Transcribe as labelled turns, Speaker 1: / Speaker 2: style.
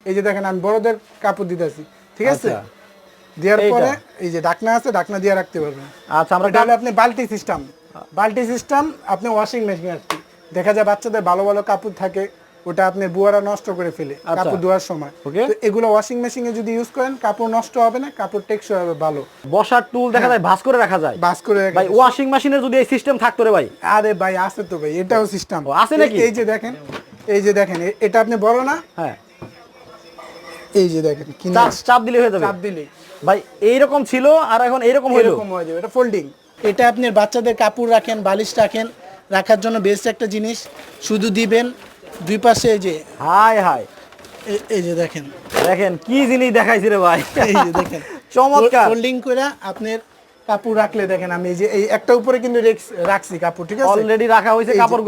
Speaker 1: এই যে দেখেন আমি বড়দের কাপড় দিতেছি, ঠিক আছে? দেওয়ার পরে এই যে ঢাকনা আছে, ঢাকনা দিয়ে রাখতে পারবেন।
Speaker 2: আচ্ছা, আমরা
Speaker 1: তাহলে আপনি বালতি সিস্টেম আপনি ওয়াশিং মেশিন আর কি। দেখা যায় বাচ্চাদের ভালো ভালো কাপড় থাকে, ওটা আপনি বুয়ারা নষ্ট করে ফেলে কাপড় ধোয়ার সময়। তো এগুলো ওয়াশিং মেশিনে যদি ইউজ করেন কাপড় নষ্ট হবে না, কাপড় টেকসই হবে ভালো।
Speaker 2: বসার টুল দেখা যায় ভাঁজ করে রাখা যায়,
Speaker 1: ভাঁজ করে রাখা
Speaker 2: ভাই ওয়াশিং মেশিনের যদি এই সিস্টেম থাকতো রে ভাই।
Speaker 1: আরে ভাই আছে তো ভাই, এটাও সিস্টেম
Speaker 2: আছে নাকি?
Speaker 1: এই যে দেখেন, এই যে দেখেন এটা আপনি বড় না,
Speaker 2: হ্যাঁ
Speaker 1: এই যে দেখেন
Speaker 2: চাপ দিলে হয়ে যাবে।
Speaker 1: চাপ দিলে
Speaker 2: ভাই এইরকম ছিল আর এখন এইরকম হলো,
Speaker 1: এরকম হয়ে যাবে। এটা ফোল্ডিং। এটা আপনি বাচ্চাদের কাপড় রাখেন, বালিশ রাখেন, রাখার জন্য বেস্ট একটা জিনিস। শুধু দিবেন দুই পাশে এই যে
Speaker 2: হাই হাই
Speaker 1: এই যে দেখেন
Speaker 2: দেখেন কি জিনিস দেখাইছি রে ভাই,
Speaker 1: এই যে দেখেন
Speaker 2: চমৎকার।
Speaker 1: ফোল্ডিং করে আপনার কাপড় রাখলে দেখেন আমি এই যে এই একটা উপরে কিন্তু রাখছি কাপড়, ঠিক আছে?
Speaker 2: অলরেডি রাখা হয়েছে কাপড়গুলো।